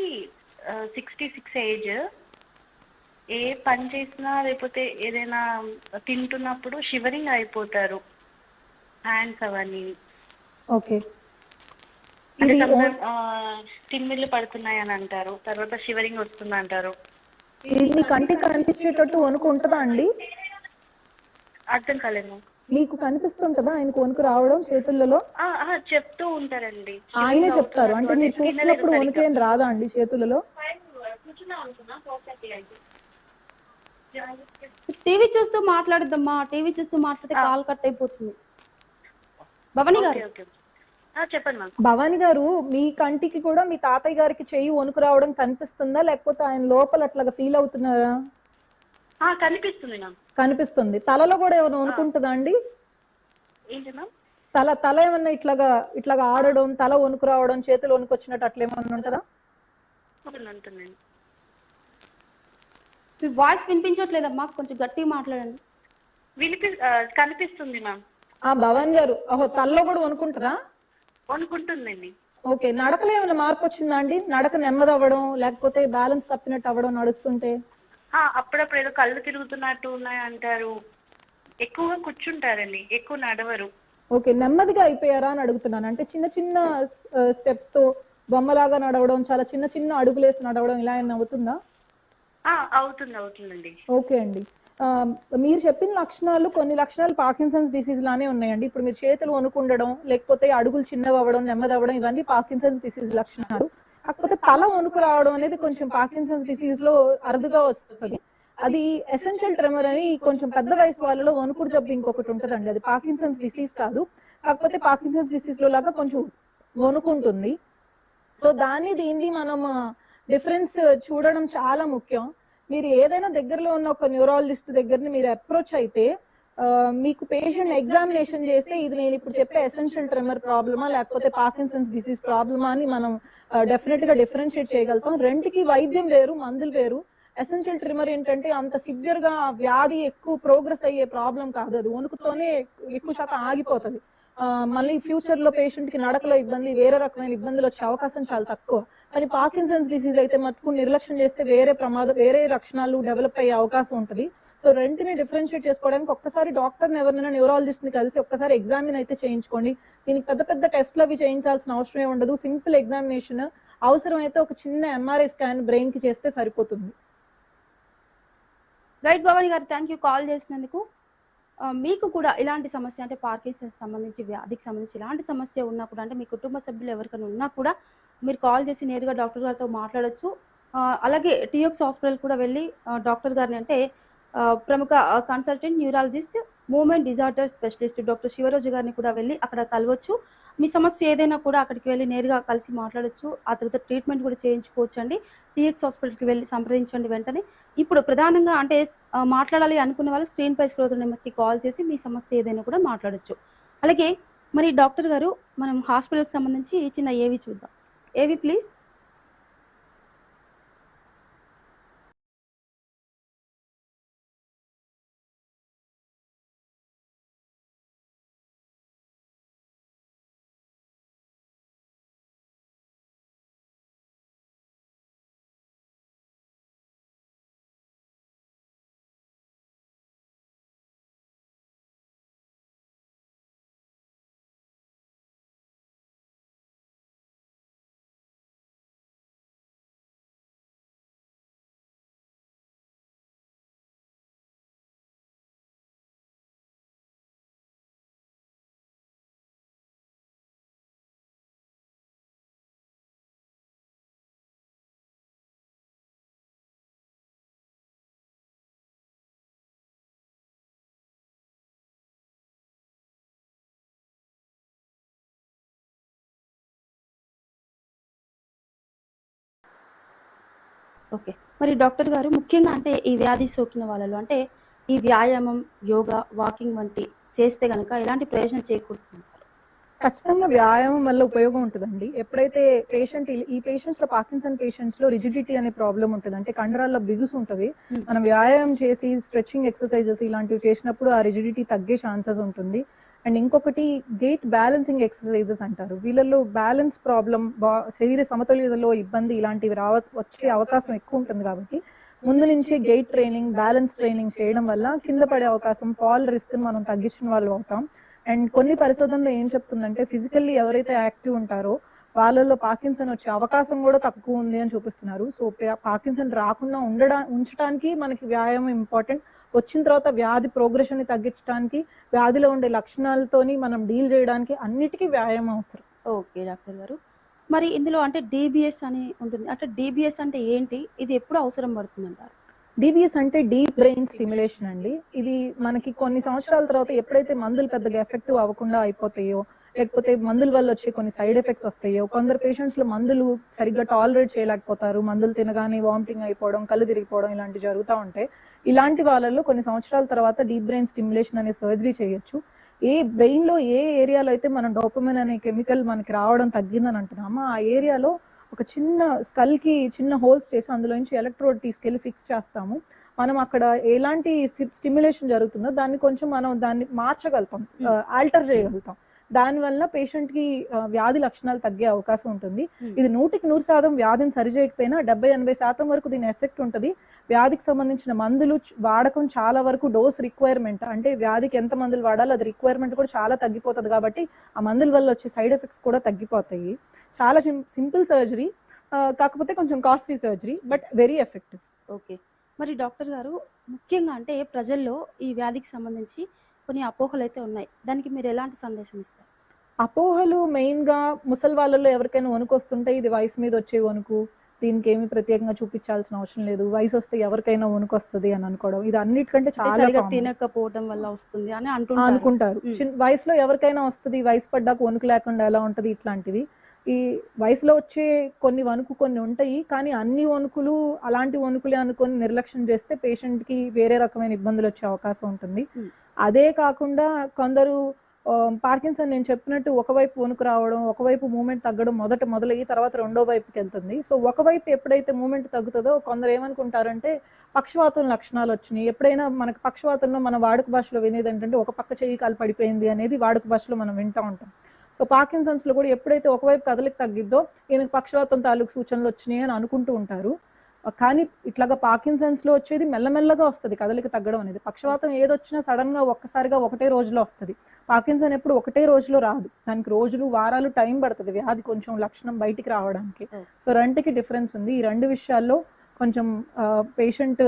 S4: 66 ఏజ్. ఏ పని చేసినా లేకపోతే ఏదైనా తింటున్నప్పుడు షివరింగ్ అయిపోతారు, హ్యాండ్స్ అవన్నీ.
S2: ఓకే,
S4: అంటే తిమ్మిళ్ళు పడుతున్నాయి అని అంటారు, తర్వాత షివరింగ్ వస్తుంది అంటారు.
S2: ఇది మీ కంటికి కనిపించేటట్టు వణుకు ఉంటుందా అండి?
S4: అర్థం కాలేదు.
S2: మీకు కనిపిస్తుంటదా ఆయనకు వణుకు రావడం చేతులలో?
S4: చెప్తూ ఉంటారండి,
S2: ఆయనే చెప్తారు. అంటే మీరు చూసినప్పుడు వణుకేం రాదా అండి చేతులలో?
S1: టీవీ చూస్తూ మాట్లాడద్దమ్మా, టీవీ చూస్తూ మాట్లాడితే కాల్ కట్ అయిపోతుంది. భవాని గారు
S4: చెప్పండి మ్యామ్.
S2: భవాని గారు, మీ కంటికి కూడా మీ తాతయ్య గారికి చెయ్యి వణుకు రావడం కనిపిస్తుందా, లేకపోతే ఆయన లోపల అట్లాగా ఫీల్ అవుతున్నారా?
S4: కనిపిస్తుంది మ్యామ్.
S2: కనిపిస్తుంది. తలలో కూడా ఏమైనా వణుకుంటుందా అండి?
S4: ఏంటి మ్యామ్?
S2: తల ఏమన్నా ఇట్లాగా ఆడడం, తల వణుకు రావడం, చేతులు వణుకు వచ్చినట్టు అట్లా ఏమన్నా ఉంటుందా?
S4: ఉంటుందండి.
S1: మీ వాయిస్ వినిపించట్లేదమ్మా, కొంచెం గట్టిగా మాట్లాడండి.
S4: కనిపిస్తుంది మ్యామ్.
S2: భవాని గారు, తలలో కూడా వణుకుంటారా?
S4: వణుకుంటుందండి.
S2: ఓకే, నడకలో ఏమైనా మార్పు వచ్చిందా అండి? నడక నెమ్మది అవ్వడం, లేకపోతే బ్యాలెన్స్ తప్పినట్టు అవ్వడం నడుస్తుంటే?
S4: అప్పుడప్పుడు ఏదో కళ్ళు తిరుగుతున్నట్టు ఉన్నాయి అంటారు. ఎక్కువగా కూర్చుంటారండి, ఎక్కువ నడవరు.
S2: ఓకే, నెమ్మదిగా అయిపోయారా అని అడుగుతున్నాను. అంటే చిన్న చిన్న స్టెప్స్ తో బొమ్మలాగా నడవడం, చాలా చిన్న చిన్న అడుగులేసి నడవడం ఇలా ఏమైనా అవుతుందా?
S4: అవుతుందండి.
S2: ఓకే అండి, మీరు చెప్పిన లక్షణాలు, కొన్ని లక్షణాలు పార్కిన్సన్స్ డిసీజ్ లానే ఉన్నాయండి. ఇప్పుడు మీరు చేతులు వణుకుండడం, లేకపోతే అడుగులు చిన్నవి అవ్వడం, నెమ్మది అవ్వడం, ఇవన్నీ పార్కిన్సన్స్ డిసీజ్ లక్షణాలు. కాకపోతే తల వణుకు రావడం అనేది కొంచెం పార్కిన్సన్స్ డిసీజ్ లో అరుదుగా వస్తుంది. అది ఎసెన్షియల్ ట్రెమర్ అని కొంచెం పెద్ద వయసు వాళ్ళలో వణుకుడు జబ్బు ఇంకొకటి ఉంటదండి. అది పార్కిన్సన్స్ డిసీజ్ కాదు, కాకపోతే పార్కిన్సన్స్ డిసీజ్ లో లాగా కొంచెం వణుకుంటుంది. సో దీన్ని మనం డిఫరెన్స్ చూడడం చాలా ముఖ్యం. మీరు ఏదైనా దగ్గరలో ఉన్న ఒక న్యూరాలజిస్ట్ దగ్గరని మీరు అప్రోచ్ అయితే మీకు పేషెంట్ ఎగ్జామినేషన్ చేసి ఇది నేను ఇప్పుడు చెప్పే ఎసెన్షియల్ ట్రెమర్ ప్రాబ్లమా లేకపోతే పార్కిన్సన్స్ డిసీజ్ ప్రాబ్లమా అని మనం డెఫినెట్ గా డిఫరెన్షియేట్ చేయగలుగుతాం. రెండుకి వైద్యం వేరు, మందులు వేరు. ఎసెన్షియల్ ట్రిమర్ ఏంటంటే అంత సివియర్ గా వ్యాధి ఎక్కువ ప్రోగ్రెస్ అయ్యే ప్రాబ్లం కాదు, అది వణుకుతోనే ఎక్కువ శాతం ఆగిపోతుంది. మళ్ళీ ఫ్యూచర్ లో పేషెంట్ కి నడకలో ఇబ్బంది, వేరే రకమైన ఇబ్బందులు వచ్చే అవకాశం చాలా తక్కువ. కానీ పార్కిన్సన్స్ డిసీజ్ అయితే మటుకు నిర్లక్ష్యం చేస్తే వేరే లక్షణాలు డెవలప్ అయ్యే అవకాశం ఉంటుంది. సో రెంటిని డిఫరెన్షియేట్ చేసుకోవడానికి ఒక్కసారి డాక్టర్ని ఎవరైనా న్యూరాలజిస్ట్ ని కలిసి ఒక్కసారి ఎగ్జామిన్ అయితే చేయించుకోండి. దీనికి పెద్ద పెద్ద టెస్ట్లు అవి చేయించాల్సిన అవసరమే ఉండదు. సింపుల్ ఎగ్జామినేషన్, అవసరమైతే ఒక చిన్న ఎంఆర్ఐ స్కాన్ బ్రెయిన్ కి చేస్తే సరిపోతుంది.
S1: రైట్ భవాని గారు, థ్యాంక్ యూ కాల్ చేసినందుకు. మీకు కూడా ఇలాంటి సమస్య అంటే పార్కిన్సన్స్ సంబంధించి వ్యాధికి సంబంధించి ఇలాంటి సమస్య ఉన్నా కూడా, అంటే మీ కుటుంబ సభ్యులు ఎవరికైనా ఉన్నా కూడా మీరు కాల్ చేసి నేరుగా డాక్టర్ గారితో మాట్లాడొచ్చు. అలాగే టీఎక్స్ హాస్పిటల్ కూడా వెళ్ళి డాక్టర్ గారిని అంటే ప్రముఖ consultant neurologist, movement disorder specialist doctor Shivaroju గారిని కూడా వెళ్ళి అక్కడ కలవచ్చు. మీ సమస్య ఏదైనా కూడా అక్కడికి వెళ్ళి నేరుగా కలిసి మాట్లాడొచ్చు. ఆ తర్వాత ట్రీట్మెంట్ కూడా చేయించుకోవచ్చండి. టీఎక్స్ హాస్పిటల్‌కి వెళ్ళి సంప్రదించండి వెంటనే. ఇప్పుడు ప్రధానంగా అంటే మాట్లాడాలి అనుకున్న వాళ్ళు స్క్రీన్‌పై స్క్రోల్ అవుతున్న నెంబర్స్‌కి కాల్ చేసి మీ సమస్య ఏదైనా కూడా మాట్లాడొచ్చు. అలాగే మరి డాక్టర్ గారు మనం హాస్పిటల్‌కి సంబంధించి చిన్న ఏవి చూద్దాం. ఏవి ప్లీజ్? ఓకే. మరి డాక్టర్ గారు ముఖ్యంగా అంటే ఈ వ్యాధి సోకిన వాళ్ళలో అంటే ఈ వ్యాయామం, యోగా, వాకింగ్ వంటి చేస్తే గనక ఎలాంటి ప్రయోజనం చేకూరుతుంది?
S2: ఖచ్చితంగా వ్యాయామం వల్ల ఉపయోగం ఉంటుందండి. ఎప్పుడైతే ఈ పేషెంట్స్ లో పార్కిన్సన్ పేషెంట్స్ లో రిజిడిటీ అనే ప్రాబ్లం ఉంటుంది. అంటే కండరాల్లో బిగుసు ఉంటుంది. మనం వ్యాయామం చేసి స్ట్రెచింగ్ ఎక్సర్సైజెస్ ఇలాంటివి చేసినప్పుడు ఆ రిజిడిటీ తగ్గే ఛాన్సెస్ ఉంటుంది. అండ్ ఇంకొకటి గేట్ బ్యాలెన్సింగ్ ఎక్సర్సైజెస్ అంటారు. వీళ్ళలో బ్యాలెన్స్ ప్రాబ్లం, శరీర సమతుల్యతలో ఇబ్బంది ఇలాంటివి వచ్చే అవకాశం ఎక్కువ ఉంటుంది. కాబట్టి ముందు నుంచి గేట్ ట్రైనింగ్, బ్యాలెన్స్ ట్రైనింగ్ చేయడం వల్ల కింద పడే అవకాశం, ఫాల్ రిస్క్ మనం తగ్గించిన వాళ్ళు అవుతాం. అండ్ కొన్ని పరిశోధనలు ఏం చెప్తుందంటే ఫిజికల్లీ ఎవరైతే యాక్టివ్ ఉంటారో వాళ్ళలో పార్కిన్సన్ వచ్చే అవకాశం కూడా తక్కువ ఉంది అని చూపిస్తున్నారు. సో పార్కిన్సన్ రాకుండా ఉంచడానికి మనకి వ్యాయామం ఇంపార్టెంట్. వచ్చిన తర్వాత వ్యాధి ప్రోగ్రెషన్ ని తగ్గించడానికి, వ్యాధిలో ఉండే లక్షణాలతోని మనం డీల్ చేయడానికి అన్నిటికీ వ్యాయామం అవసరం.
S1: ఓకే డాక్టర్ గారు. మరి ఇందులో అంటే డీబీఎస్ అని ఉంటుంది. అంటే డీబీఎస్ అంటే ఏంటి? ఇది ఎప్పుడు అవసరం పడుతుందంటారు?
S2: డిబిఎస్ అంటే డీప్ బ్రెయిన్ స్టిమ్యులేషన్ అండి. ఇది మనకి కొన్ని సంవత్సరాల తర్వాత ఎప్పుడైతే మందులు పెద్దగా ఎఫెక్టివ్ అవ్వకుండా అయిపోతాయో, లేకపోతే మందుల వల్ల వచ్చే కొన్ని సైడ్ ఎఫెక్ట్స్ వస్తాయో, కొందరు పేషెంట్స్ లో మందులు సరిగ్గా టాలరేట్ చేయలేకపోతారు. మందులు తినగానే వామిటింగ్ అయిపోవడం, కళ్ళు తిరిగిపోవడం ఇలాంటివి జరుగుతూ ఉంటాయి. ఇలాంటి వాళ్ళలో కొన్ని సంవత్సరాల తర్వాత డీప్ బ్రెయిన్ స్టిమ్యులేషన్ అనే సర్జరీ చేయొచ్చు. బ్రెయిన్ లో ఏ ఏరియాలో అయితే మనం డోపమైన్ అనే కెమికల్ మనకి రావడం తగ్గిందని అంటున్నామో ఆ ఏరియాలో ఒక చిన్న స్కల్ కి చిన్న హోల్స్ చేసి అందులో నుంచి ఎలక్ట్రోడ్ తీసుకెళ్లి ఫిక్స్ చేస్తాము. మనం అక్కడ ఎలాంటి స్టిమ్యులేషన్ జరుగుతుందో దాన్ని కొంచెం మనం దాన్ని మార్చగలుగుతాం, ఆల్టర్ చేయగలుగుతాం. దానివల్ల పేషెంట్ కి వ్యాధి లక్షణాలు తగ్గే అవకాశం ఉంటుంది. ఇది 100% వ్యాధిని సరిచేయకపోయినా 70-80% వరకు దీని ఎఫెక్ట్ ఉంటుంది. వ్యాధికి సంబంధించిన మందులు వాడకం చాలా వరకు డోస్ రిక్వైర్మెంట్, అంటే వ్యాధికి ఎంత మందులు వాడాలో అది రిక్వైర్మెంట్ కూడా చాలా తగ్గిపోతుంది. కాబట్టి ఆ మందుల వల్ల వచ్చే సైడ్ ఎఫెక్ట్స్ కూడా తగ్గిపోతాయి. చాలా సింపుల్ సర్జరీ, కాకపోతే కొంచెం costly surgery, but very effective.
S1: Okay. మరి డాక్టర్ గారు ముఖ్యంగా అంటే ప్రజల్లో ఈ వ్యాధికి సంబంధించి కొన్ని అపోహలు అయితే ఉన్నాయి. దానికి మీరు ఎలాంటి సందేశం ఇస్తారు?
S2: అపోహలు మెయిన్ గా ముసలి వాళ్ళలో ఎవరికైనా వణుకు వస్తుంటే ఇది వయసు మీద వచ్చే వణుకు, దీనికి ఏమి ప్రత్యేకంగా చూపించాల్సిన అవసరం లేదు, వయసు వస్తే ఎవరికైనా వణుకు వస్తుంది అని అనుకోవడం, ఇది అన్నిటికంటే చాలా
S1: తినకపోవడం వల్ల వస్తుంది అని
S2: అనుకుంటారు. వయసులో ఎవరికైనా వస్తుంది, వయసు పడ్డాక వణుకు లేకుండా ఎలా ఉంటది, ఇట్లాంటివి. ఈ వయసులో వచ్చే కొన్ని ఉంటాయి, కానీ అన్ని వణుకులు అలాంటి వణుకులే అనుకొని నిర్లక్ష్యం చేస్తే పేషెంట్ కి వేరే రకమైన ఇబ్బందులు వచ్చే అవకాశం ఉంటుంది. అదే కాకుండా కొందరు పార్కిన్సన్ నేను చెప్పినట్టు ఒకవైపు వణుకు రావడం, ఒకవైపు మూమెంట్ తగ్గడం మొదలయ్యి తర్వాత రెండో వైపుకి వెళ్తుంది. సో ఒకవైపు ఎప్పుడైతే మూమెంట్ తగ్గుతుందో కొందరు ఏమనుకుంటారంటే పక్షవాతం లక్షణాలు వచ్చినాయి. ఎప్పుడైనా మనకు పక్షవాతంలో మన వాడుక భాషలో వినేది ఏంటంటే ఒక పక్క చెయ్యి కాలు పడిపోయింది అనేది వాడుక భాషలో మనం వింటూ ఉంటాం. సో పార్కిన్సన్స్ లో కూడా ఎప్పుడైతే ఒకవైపు కదలిక తగ్గిద్దో ఈయనకు పక్షవాతం తాలూకు సూచనలు వచ్చినాయి అని అనుకుంటూ ఉంటారు. కానీ ఇట్లాగా పార్కిన్సన్స్ లో వచ్చేది మెల్లమెల్లగా వస్తుంది కదలిక తగ్గడం అనేది. పక్షవాతం ఏదొచ్చినా సడన్ గా ఒక్కసారిగా ఒకటే రోజులో వస్తుంది. పార్కిన్సన్ ఎప్పుడు ఒకటే రోజులో రాదు, దానికి రోజులు వారాలు టైం పడుతుంది వ్యాధి కొంచెం లక్షణం బయటికి రావడానికి. సో రెండుకి డిఫరెన్స్ ఉంది. ఈ రెండు విషయాల్లో కొంచెం పేషెంట్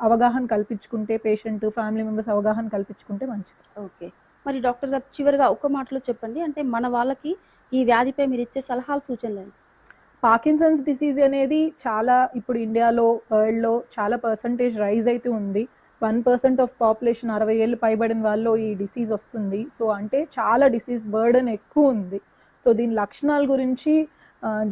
S2: అవగాహన కల్పించుకుంటే, పేషెంట్ ఫ్యామిలీ మెంబర్స్ అవగాహన కల్పించుకుంటే మంచిది.
S1: ఓకే. మరి డాక్టర్ గారు చివరిగా ఒక మాటలో చెప్పండి, అంటే మన వాళ్ళకి ఈ వ్యాధిపై మీరు ఇచ్చే సలహాలు సూచనలు?
S2: పార్కిన్సన్స్ డిసీజ్ అనేది చాలా ఇప్పుడు ఇండియాలో వరల్డ్లో చాలా పర్సంటేజ్ రైజ్ అయితే ఉంది. 1% ఆఫ్ పాపులేషన్ 60 ఏళ్ళు పైబడిన వాళ్ళు ఈ డిసీజ్ వస్తుంది. సో అంటే చాలా డిసీజ్ బర్డెన్ ఎక్కువ ఉంది. సో దీని లక్షణాల గురించి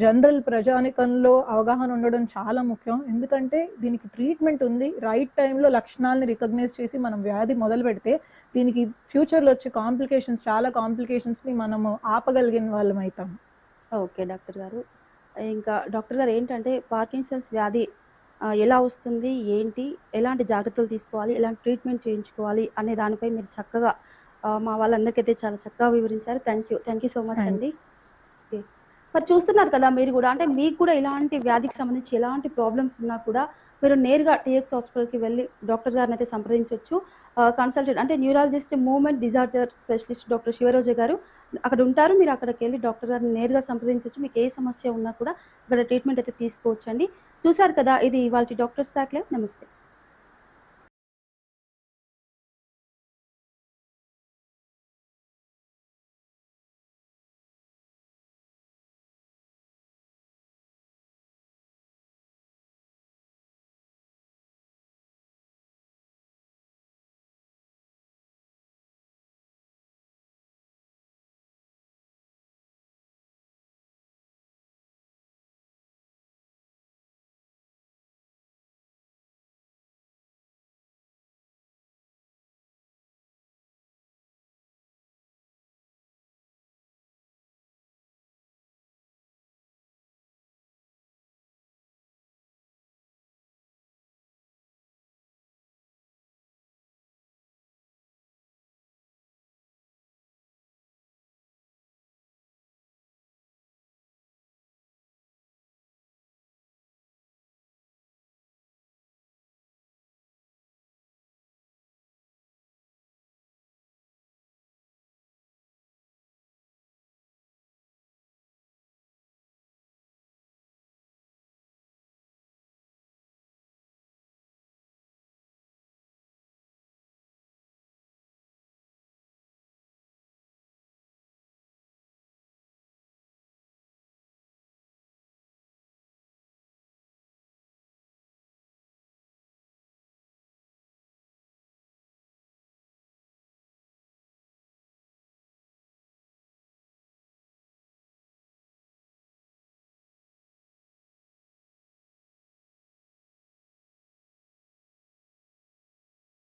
S2: జనరల్ ప్రజానికంలో అవగాహన ఉండడం చాలా ముఖ్యం. ఎందుకంటే దీనికి ట్రీట్మెంట్ ఉంది. రైట్ టైంలో లక్షణాలని రికగ్నైజ్ చేసి మనం వ్యాధి మొదలు పెడితే దీనికి ఫ్యూచర్లో వచ్చే కాంప్లికేషన్స్, చాలా కాంప్లికేషన్స్ని మనము ఆపగలిగిన వాళ్ళం అవుతాం.
S1: ఓకే డాక్టర్ గారు. ఇంకా డాక్టర్ గారు ఏంటంటే పార్కిన్సన్స్ వ్యాధి ఎలా వస్తుంది, ఏంటి, ఎలాంటి జాగ్రత్తలు తీసుకోవాలి, ఎలాంటి ట్రీట్మెంట్ చేయించుకోవాలి అనే దానిపై మీరు చక్కగా మా వాళ్ళందరికైతే చాలా చక్కగా వివరించారు. థ్యాంక్ యూ సో మచ్ అండి. ఓకే, మరి చూస్తున్నారు కదా మీరు కూడా, అంటే మీకు కూడా ఇలాంటి వ్యాధికి సంబంధించి ఎలాంటి ప్రాబ్లమ్స్ ఉన్నా కూడా మీరు నేరుగా టీఎక్స్ హాస్పిటల్కి వెళ్ళి డాక్టర్ గారిని అయితే సంప్రదించవచ్చు. కన్సల్టెంట్ అంటే neurologist, movement disorder specialist doctor Shivaroja గారు అక్కడ ఉంటారు. మీరు అక్కడికి వెళ్ళి డాక్టర్ గారిని నేరుగా సంప్రదించవచ్చు. మీకు ఏ సమస్య ఉన్నా కూడా అక్కడ ట్రీట్మెంట్ అయితే తీసుకోవచ్చండి. చూసారు కదా, ఇది ఇవాళ డాక్టర్స్ టాక్ లైవ్. నమస్తే.